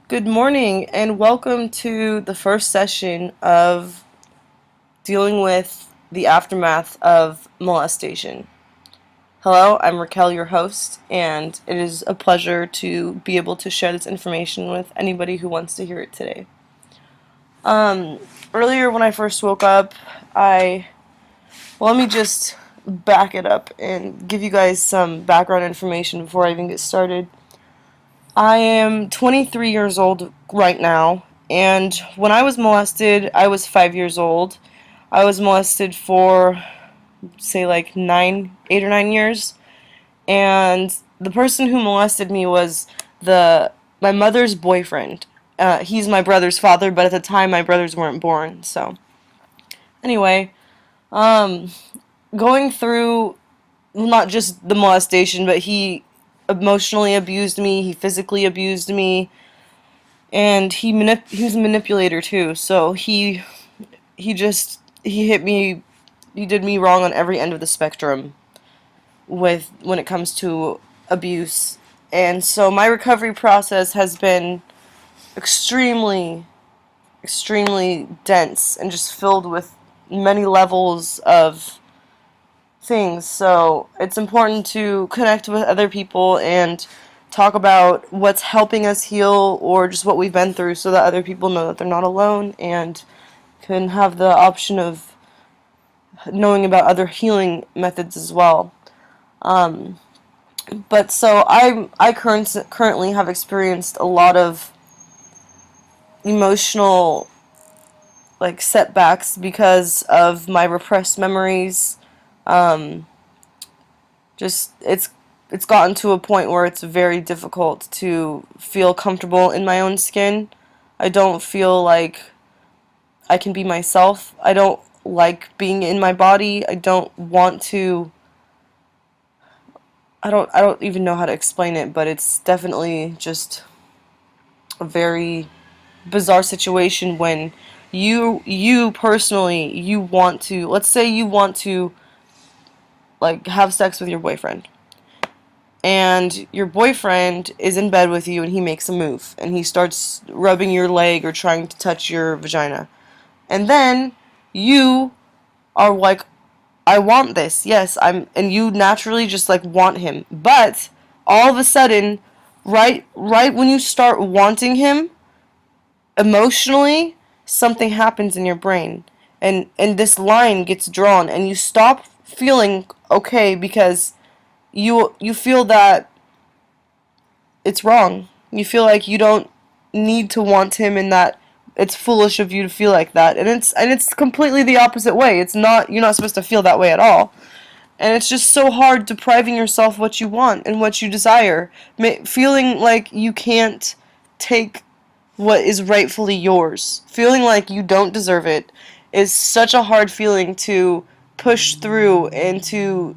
Good morning and welcome to the first session of dealing with the aftermath of molestation. Hello, I'm Raquel, your host, and it is a pleasure to be able to share this information with anybody who wants to hear it today. Um, Earlier when I first woke up, let me just back it up and give you guys some background information before I even get started. I am 23 years old right now, and when I was molested, I was 5 years old. I was molested for, say, like 8 or 9 years, and the person who molested me was my mother's boyfriend. He's my brother's father, but at the time my brothers weren't born. So anyway, um, going through not just the molestation, but he emotionally abused me, he physically abused me, and he was a manipulator too. So he hit me, he did me wrong on every end of the spectrum with when it comes to abuse. And so my recovery process has been extremely extremely dense and just filled with many levels of things. So it's important to connect with other people and talk about what's helping us heal or just what we've been through so that other people know that they're not alone and can have the option of knowing about other healing methods as well. Um, but so currently have experienced a lot of emotional setbacks because of my repressed memories. Um, just it's gotten to a point where it's very difficult to feel comfortable in my own skin. I don't feel like I can be myself. I don't like being in my body. I don't want to. I don't even know how to explain it, but it's definitely just a very bizarre situation when you personally you want to, let's say you want to have sex with your boyfriend, and your boyfriend is in bed with you and he makes a move and he starts rubbing your leg or trying to touch your vagina. And then you are like, I want this. Yes, and you naturally just want him. But all of a sudden, right when you start wanting him emotionally, something happens in your brain. And this line gets drawn and you stop feeling okay because you feel that it's wrong. You feel like you don't need to want him and that it's foolish of you to feel like that. And it's completely the opposite way. It's not You're not supposed to feel that way at all. And it's just so hard depriving yourself what you want and what you desire. Feeling like you can't take what is rightfully yours. Feeling like you don't deserve it is such a hard feeling to push through and to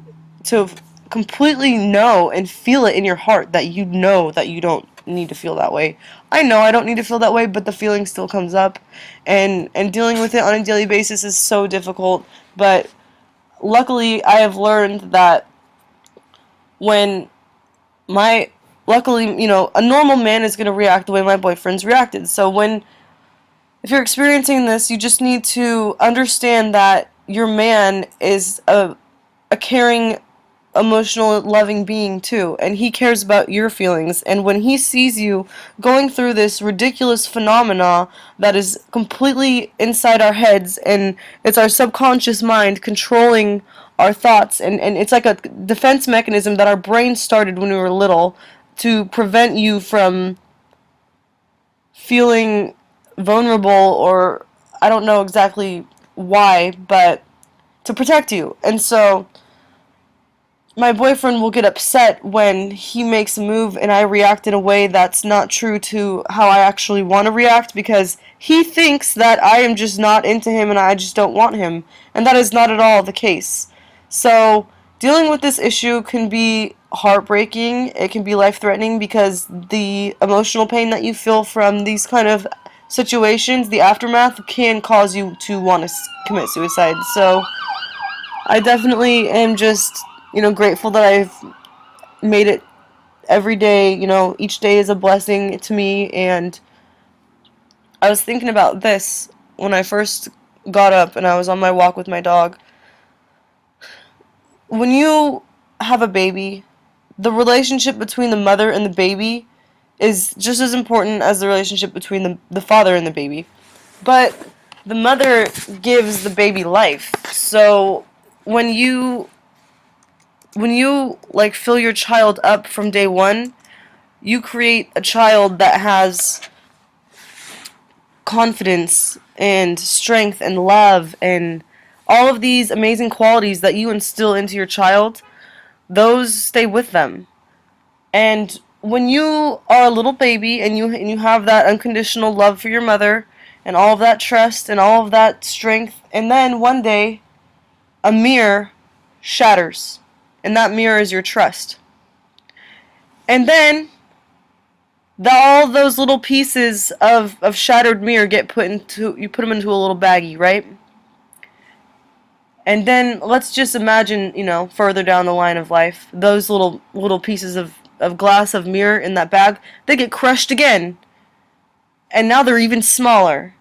completely know and feel it in your heart that you know that you don't need to feel that way. I know I don't need to feel that way, but the feeling still comes up, and dealing with it on a daily basis is so difficult. But luckily, I have learned that when my luckily, a normal man is going to react the way my boyfriend's reacted. So if you're experiencing this, you just need to understand that your man is a caring, emotional, loving being too, and he cares about your feelings. And when he sees you going through this ridiculous phenomena that is completely inside our heads, and it's our subconscious mind controlling our thoughts, and it's like a defense mechanism that our brain started when we were little to prevent you from feeling vulnerable, or I don't know exactly why, but to protect you. And so my boyfriend will get upset when he makes a move and I react in a way that's not true to how I actually want to react, because he thinks that I am just not into him and I just don't want him. And that is not at all the case. So, dealing with this issue can be heartbreaking. It can be life-threatening because the emotional pain that you feel from these kind of situations, the aftermath, can cause you to want to commit suicide. So, I definitely am just, grateful that I've made it every day. Each day is a blessing to me, and I was thinking about this when I first got up and I was on my walk with my dog. When you have a baby, the relationship between the mother and the baby is just as important as the relationship between the father and the baby. But the mother gives the baby life. So when you like fill your child up from day one, you create a child that has confidence and strength and love and all of these amazing qualities that you instill into your child. Those stay with them. And when you are a little baby and you have that unconditional love for your mother and all of that trust and all of that strength, and then one day a mirror shatters, and that mirror is your trust. And then all those little pieces of shattered mirror get put into, you put them into a little baggie, right? And then let's just imagine, further down the line of life, those little pieces of glass of mirror in that bag, they get crushed again. And now they're even smaller.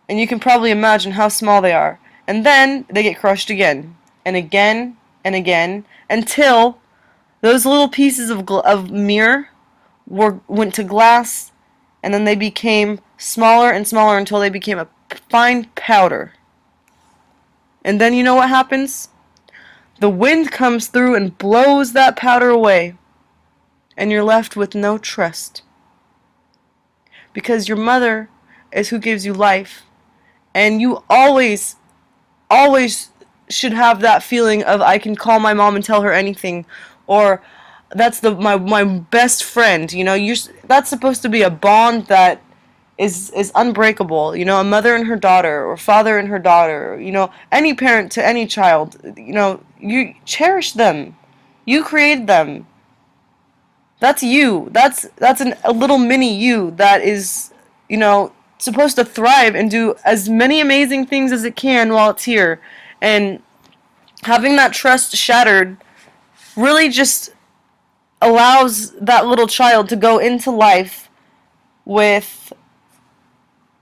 And you can probably imagine how small they are. And then they get crushed again. And again and again. Until those little pieces of mirror went to glass. And then they became smaller and smaller until they became a fine powder. And then you know what happens? The wind comes through and blows that powder away. And you're left with no trust. Because your mother is who gives you life. And you always should have that feeling of, I can call my mom and tell her anything. Or that's my best friend. That's supposed to be a bond that is unbreakable. A mother and her daughter, or father and her daughter, any parent to any child, you cherish them. You created them. That's you. That's a little mini you that is, supposed to thrive and do as many amazing things as it can while it's here. And having that trust shattered really just allows that little child to go into life with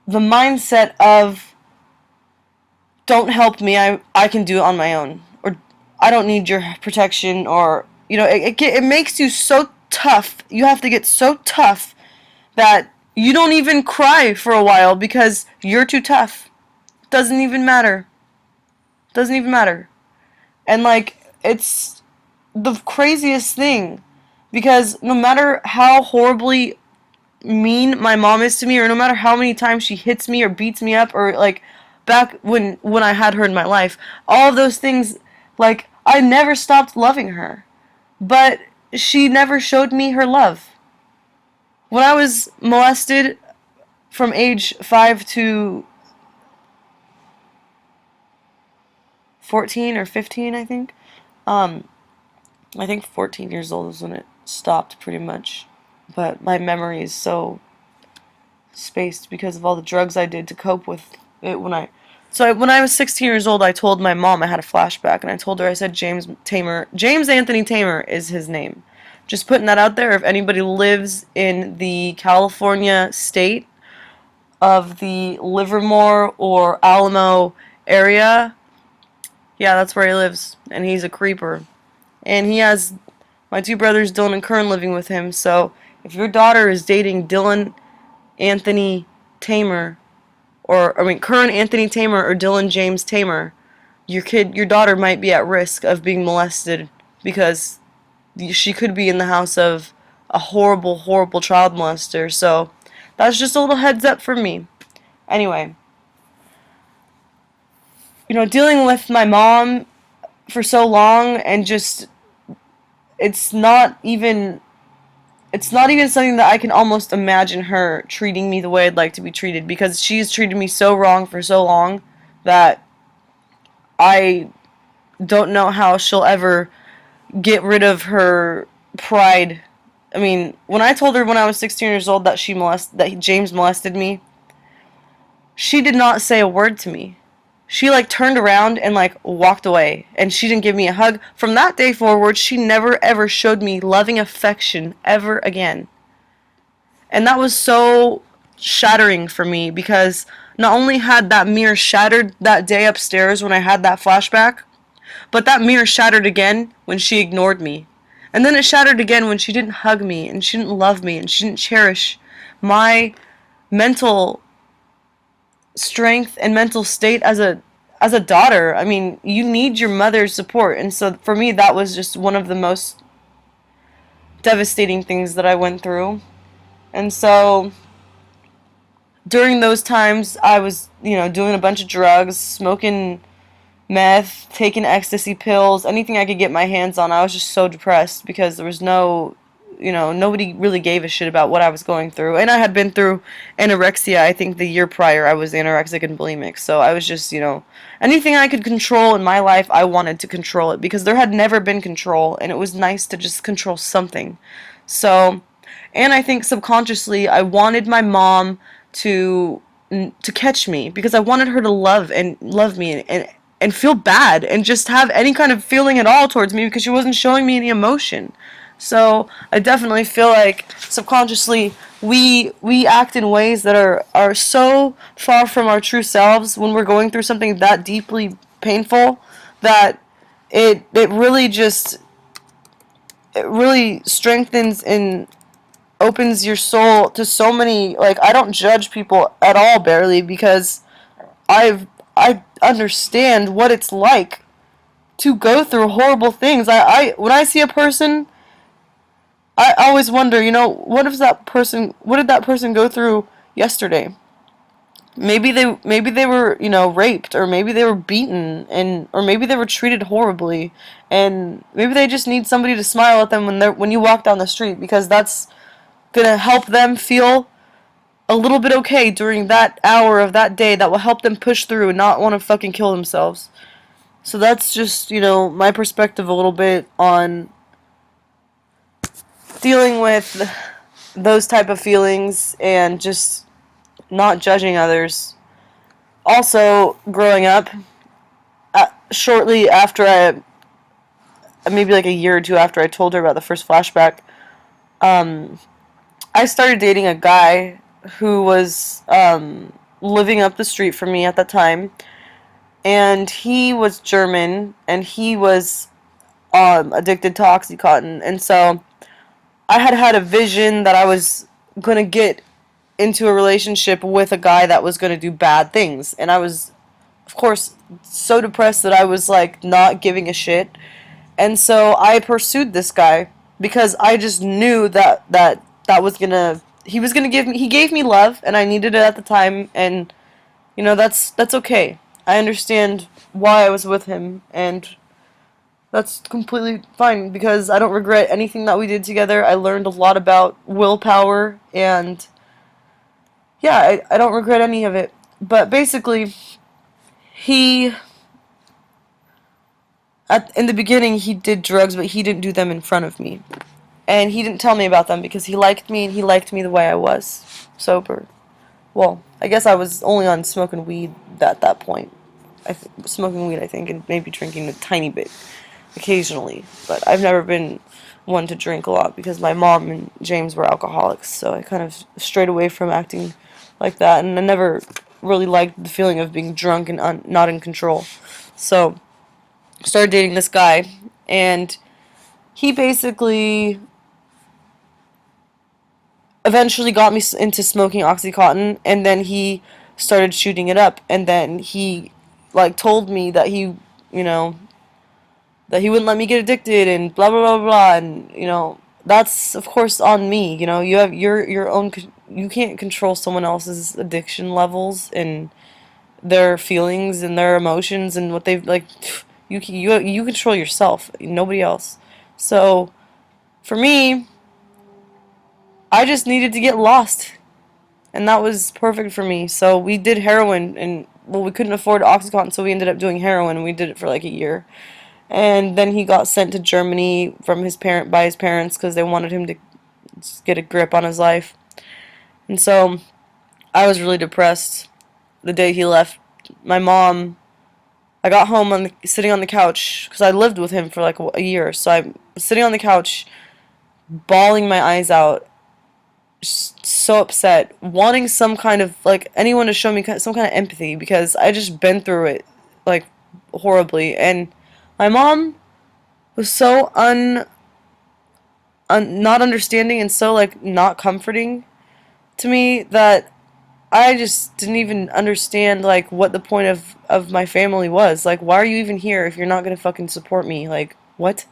the mindset of, don't help me, I can do it on my own, or I don't need your protection, or it makes you so tough. You have to get so tough that you don't even cry for a while because you're too tough. Doesn't even matter. Doesn't even matter. And it's the craziest thing, because no matter how horribly mean my mom is to me, or no matter how many times she hits me or beats me up, or back when I had her in my life, all of those things, I never stopped loving her, but she never showed me her love. When I was molested from age 5 to 14 or 15, I think. I think 14 years old was when it stopped, pretty much. But my memory is so spaced because of all the drugs I did to cope with it when I was 16 years old, I told my mom, I had a flashback, and I told her, I said, James Anthony Tamer is his name. Just putting that out there. If anybody lives in the California state of the Livermore or Alamo area, yeah, that's where he lives. And he's a creeper. And he has my two brothers, Dylan and Kern, living with him. So if your daughter is dating Dylan Anthony Tamer, Kern Anthony Tamer or Dylan James Tamer, your daughter might be at risk of being molested, because she could be in the house of a horrible, horrible child molester. So that's just a little heads up for me. Anyway, dealing with my mom for so long, and just it's not even something that I can almost imagine her treating me the way I'd like to be treated, because she's treated me so wrong for so long that I don't know how she'll ever get rid of her pride. I mean, when I told her when I was 16 years old that James molested me, she did not say a word to me. She turned around and walked away, and she didn't give me a hug. From that day forward, she never ever showed me loving affection ever again. And that was so shattering for me, because not only had that mirror shattered that day upstairs when I had that flashback, but that mirror shattered again when she ignored me. And then it shattered again when she didn't hug me and she didn't love me and she didn't cherish my mental strength and mental state as a daughter. I mean, you need your mother's support. And so for me that was just one of the most devastating things that I went through. And so during those times I was, doing a bunch of drugs, smoking meth, taking ecstasy pills, anything I could get my hands on. I was just so depressed because there was nobody really gave a shit about what I was going through. And I had been through anorexia, I think the year prior. I was anorexic and bulimic. So I was just, anything I could control in my life, I wanted to control it because there had never been control, and it was nice to just control something. So, and I think subconsciously I wanted my mom to catch me because I wanted her to love me and feel bad and just have any kind of feeling at all towards me because she wasn't showing me any emotion. So I definitely feel like subconsciously we act in ways that are so far from our true selves when we're going through something that deeply painful that it really just it really strengthens and opens your soul to so many. Like, I don't judge people at all, barely, because I understand what it's like to go through horrible things. I when I see a person, I always wonder, what did that person go through yesterday? Maybe they were, raped, or maybe they were beaten, and or maybe they were treated horribly, and maybe they just need somebody to smile at them when you walk down the street, because that's gonna help them feel a little bit okay during that hour of that day, that will help them push through and not want to fucking kill themselves. So that's just, my perspective a little bit on dealing with those type of feelings and just not judging others. Also, growing up, shortly after maybe like a year or two after I told her about the first flashback, I started dating a guy who was living up the street from me at that time, and he was German, and he was addicted to OxyContin, and so I had a vision that I was gonna get into a relationship with a guy that was gonna do bad things, and I was, of course, so depressed that I was like not giving a shit, and so I pursued this guy because I just knew that was gonna he was gonna he gave me love, and I needed it at the time, and that's okay. I understand why I was with him, and that's completely fine because I don't regret anything that we did together. I learned a lot about willpower, and yeah, I don't regret any of it. But basically, he in the beginning he did drugs, but he didn't do them in front of me. And he didn't tell me about them because he liked me, and he liked me the way I was, sober. Well, I guess I was only on smoking weed at that point. Smoking weed, I think, and maybe drinking a tiny bit occasionally. But I've never been one to drink a lot because my mom and James were alcoholics, so I kind of strayed away from acting like that, and I never really liked the feeling of being drunk and not in control. So I started dating this guy, and he basically eventually got me into smoking OxyContin, and then he started shooting it up, and then he told me that you know that he wouldn't let me get addicted, and blah blah blah blah, and that's of course on me. You have your own, you can't control someone else's addiction levels and their feelings and their emotions and what they've you control yourself, nobody else. So for me, I just needed to get lost, and that was perfect for me. So we did heroin, and well, we couldn't afford OxyContin, so we ended up doing heroin, and we did it for like a year. And then he got sent to Germany from by his parents because they wanted him to just get a grip on his life. And so I was really depressed the day he left. My mom, I got home sitting on the couch because I lived with him for like a year. So I was sitting on the couch, bawling my eyes out, so upset, wanting some kind of, like, anyone to show me some kind of empathy, because I just been through it, like, horribly. And my mom was so not understanding and so, like, not comforting to me that I just didn't even understand, like, what the point of my family was. Like, why are you even here if you're not gonna fucking support me? Like, what?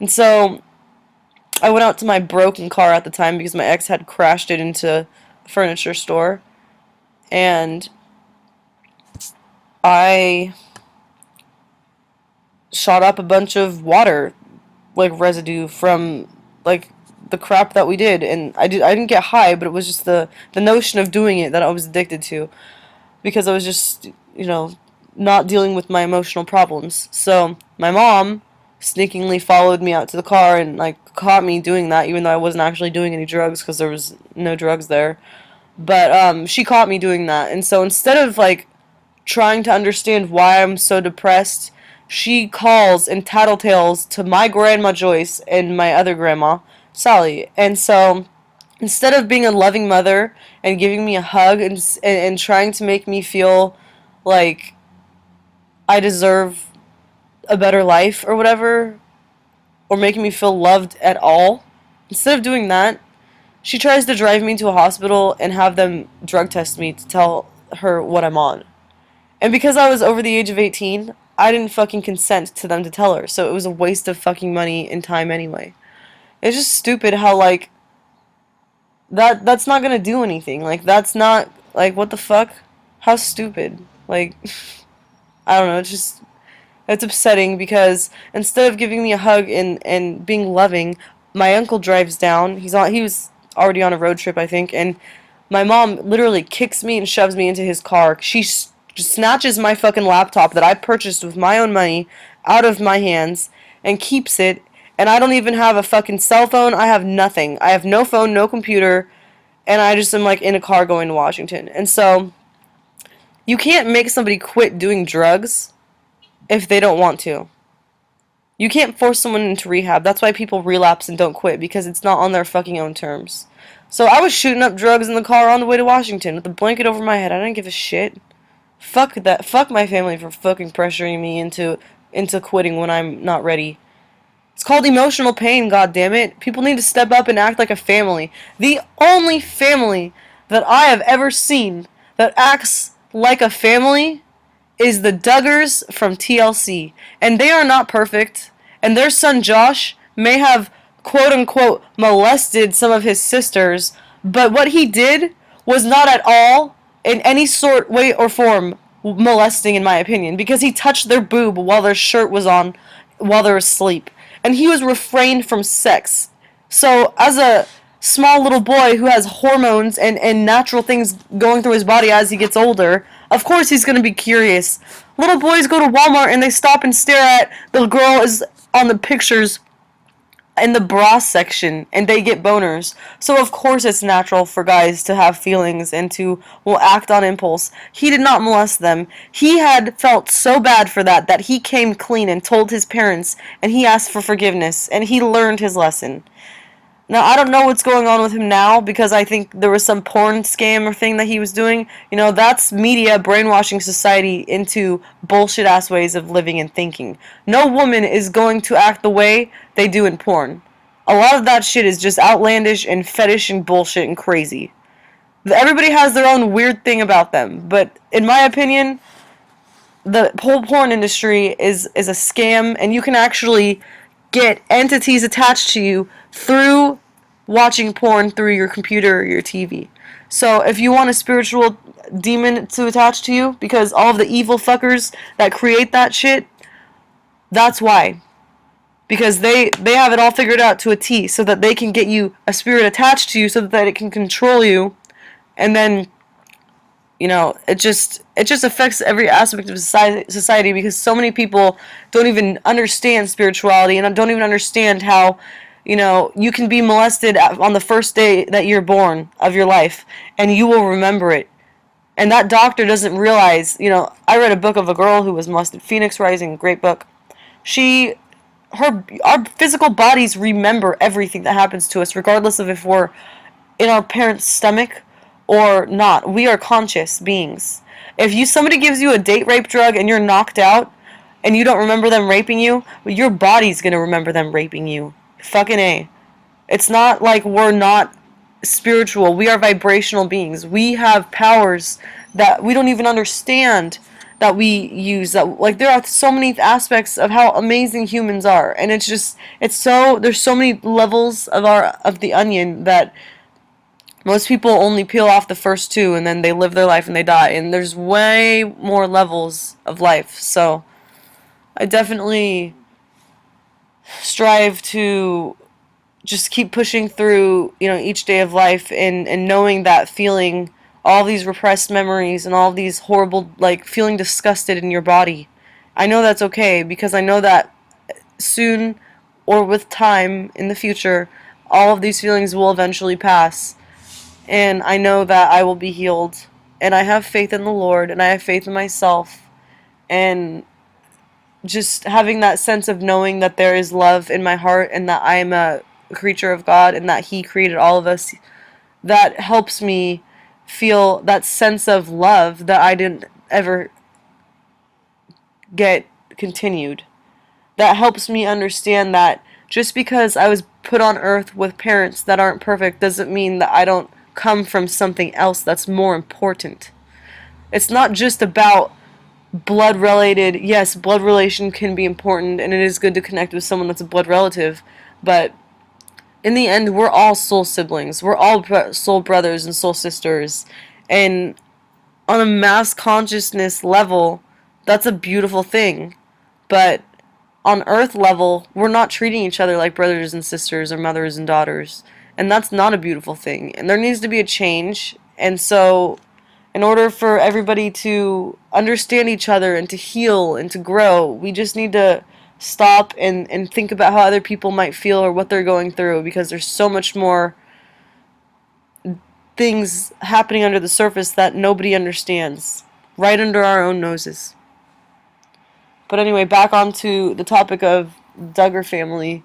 And so I went out to my broken car at the time because my ex had crashed it into a furniture store, and I shot up a bunch of water, like, residue from, like, the crap that we did. And I didn't get high, but it was just the notion of doing it that I was addicted to, because I was just, not dealing with my emotional problems. So my mom sneakingly followed me out to the car and, like, caught me doing that, even though I wasn't actually doing any drugs because there was no drugs there. But she caught me doing that, and so instead of, like, trying to understand why I'm so depressed, she calls and tattletales to my grandma Joyce and my other grandma Sally. And so instead of being a loving mother and giving me a hug and trying to make me feel like I deserve a better life or whatever, or making me feel loved at all, instead of doing that, she tries to drive me to a hospital and have them drug test me to tell her what I'm on. And because I was over the age of 18, I didn't fucking consent to them to tell her, so it was a waste of fucking money and time anyway. It's just stupid how, like, that's not gonna do anything. Like, that's not, like, what the fuck? How stupid. Like, I don't know, it's upsetting because instead of giving me a hug and being loving, my uncle drives down. He was already on a road trip, I think, and my mom literally kicks me and shoves me into his car. She snatches my fucking laptop that I purchased with my own money out of my hands and keeps it. And I don't even have a fucking cell phone. I have nothing. I have no phone, no computer, and I just am, like, in a car going to Washington. And so you can't make somebody quit doing drugs if they don't want to. You can't force someone into rehab. That's why people relapse and don't quit, because it's not on their fucking own terms. So I was shooting up drugs in the car on the way to Washington with a blanket over my head. I didn't give a shit. Fuck that. Fuck my family for fucking pressuring me into quitting when I'm not ready. It's called emotional pain, goddammit. People need to step up and act like a family. The only family that I have ever seen that acts like a family is the Duggars from TLC. And they are not perfect. And their son Josh may have, quote unquote, molested some of his sisters, but what he did was not at all, in any sort, way, or form, molesting, in my opinion, because he touched their boob while their shirt was on, while they were asleep. And he was refrained from sex. So, as a small little boy who has hormones and natural things going through his body as he gets older, of course he's going to be curious. Little boys go to Walmart and they stop and stare at the girl is on the pictures in the bra section and they get boners. So of course it's natural for guys to have feelings and to will act on impulse. He did not molest them. He had felt so bad for that he came clean and told his parents, and he asked for forgiveness, and he learned his lesson. Now, I don't know what's going on with him now, because I think there was some porn scam or thing that he was doing. That's media brainwashing society into bullshit-ass ways of living and thinking. No woman is going to act the way they do in porn. A lot of that shit is just outlandish and fetish and bullshit and crazy. Everybody has their own weird thing about them, but in my opinion, the whole porn industry is a scam, and you can actually get entities attached to you through watching porn through your computer or your TV. So if you want a spiritual demon to attach to you, because all of the evil fuckers that create that shit, that's why. Because they have it all figured out to a T, so that they can get you a spirit attached to you so that it can control you, and then it just affects every aspect of society, because so many people don't even understand spirituality and don't even understand how, you can be molested on the first day that you're born of your life, and you will remember it. And that doctor doesn't realize, I read a book of a girl who was molested, Phoenix Rising, great book. Our physical bodies remember everything that happens to us, regardless of if we're in our parents' stomach or not. We are conscious beings. If somebody gives you a date rape drug and you're knocked out and you don't remember them raping you, your body's gonna remember them raping you. Fucking A. It's not like we're not spiritual. We are vibrational beings. We have powers that we don't even understand that we use. That, like, there are so many aspects of how amazing humans are, and there's so many levels of the onion that most people only peel off the first two and then they live their life and they die. And there's way more levels of life. So I definitely strive to just keep pushing through, each day of life, and knowing that feeling all these repressed memories and all these horrible, like, feeling disgusted in your body. I know that's okay because I know that soon or with time in the future, all of these feelings will eventually pass. And I know that I will be healed. And I have faith in the Lord, and I have faith in myself. And just having that sense of knowing that there is love in my heart and that I am a creature of God and that He created all of us, that helps me feel that sense of love that I didn't ever get continued. That helps me understand that just because I was put on earth with parents that aren't perfect doesn't mean that I don't come from something else that's more important. It's not just about blood related. Yes, blood relation can be important and it is good to connect with someone that's a blood relative, but in the end, we're all soul siblings. We're all soul brothers and soul sisters. And on a mass consciousness level, that's a beautiful thing. But on earth level, we're not treating each other like brothers and sisters or mothers and daughters. And that's not a beautiful thing. And there needs to be a change. And so, in order for everybody to understand each other and to heal and to grow, we just need to stop and think about how other people might feel or what they're going through, because there's so much more things happening under the surface that nobody understands, right under our own noses. But anyway, back onto the topic of Duggar family.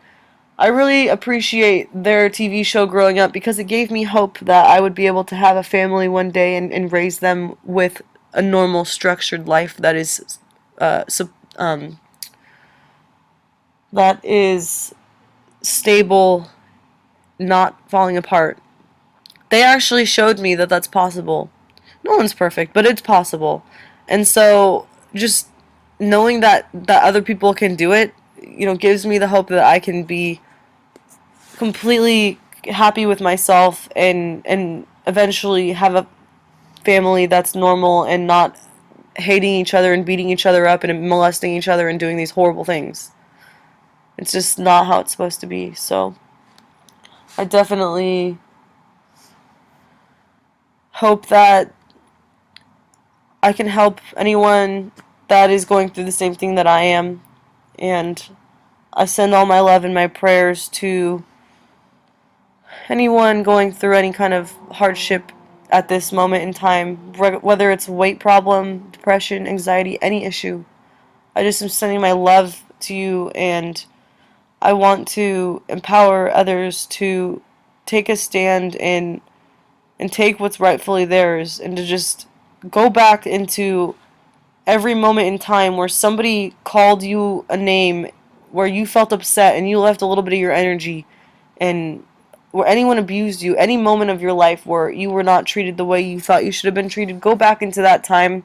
I really appreciate their TV show growing up because it gave me hope that I would be able to have a family one day and raise them with a normal, structured life that is uh, um, that is stable, not falling apart. They actually showed me that that's possible. No one's perfect, but it's possible. And so just knowing that other people can do it, gives me the hope that I can be completely happy with myself and eventually have a family that's normal and not hating each other and beating each other up and molesting each other and doing these horrible things. It's just not how it's supposed to be. So I definitely hope that I can help anyone that is going through the same thing that I am. And I send all my love and my prayers to anyone going through any kind of hardship at this moment in time, whether it's a weight problem, depression, anxiety, any issue. I just am sending my love to you, and I want to empower others to take a stand and take what's rightfully theirs, and to just go back into every moment in time where somebody called you a name, where you felt upset and you left a little bit of your energy, and where anyone abused you, any moment of your life where you were not treated the way you thought you should have been treated, go back into that time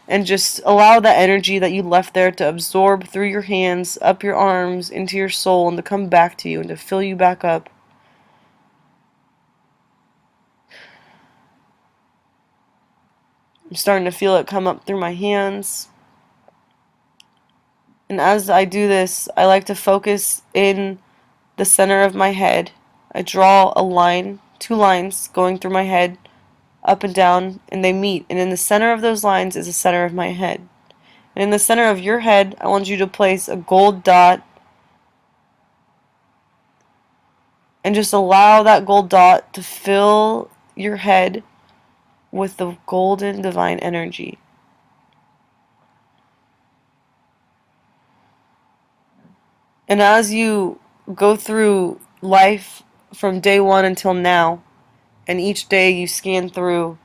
and just allow that energy that you left there to absorb through your hands, up your arms, into your soul, and to come back to you and to fill you back up. I'm starting to feel it come up through my hands. And as I do this, I like to focus in the center of my head. I draw a line, two lines going through my head, up and down, and they meet. And in the center of those lines is the center of my head. And in the center of your head, I want you to place a gold dot and just allow that gold dot to fill your head with the golden divine energy. And as you go through life from day one until now, And each day you scan through,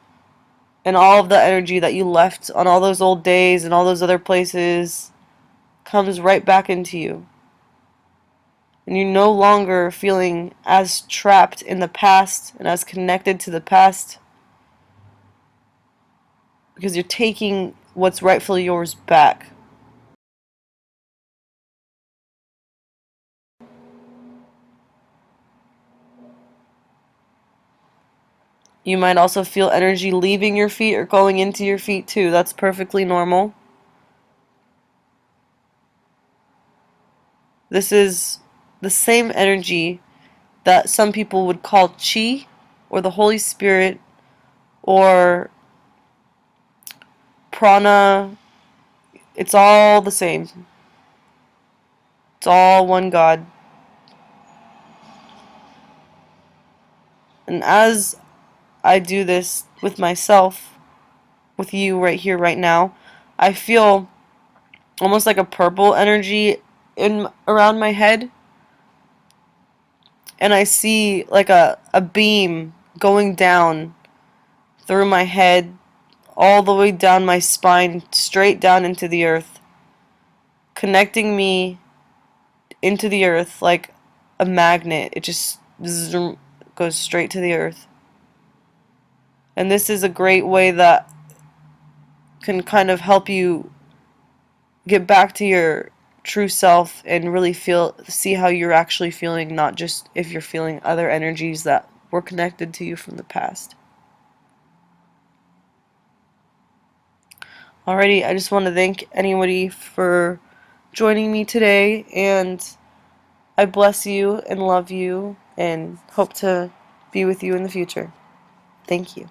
and all of the energy that you left on all those old days and all those other places comes right back into you. And you're no longer feeling as trapped in the past and as connected to the past, because you're taking what's rightfully yours back. You might also feel energy leaving your feet or going into your feet too. That's perfectly normal. This is the same energy that some people would call chi, or the Holy Spirit, or prana. It's all the same. It's all one God. And as I do this with myself, with you right here, right now, I feel almost like a purple energy in around my head, and I see like a beam going down through my head, all the way down my spine, straight down into the earth, connecting me into the earth like a magnet. It just zoom, goes straight to the earth. And this is a great way that can kind of help you get back to your true self and really see how you're actually feeling, not just if you're feeling other energies that were connected to you from the past. Alrighty, I just want to thank anybody for joining me today, and I bless you and love you and hope to be with you in the future. Thank you.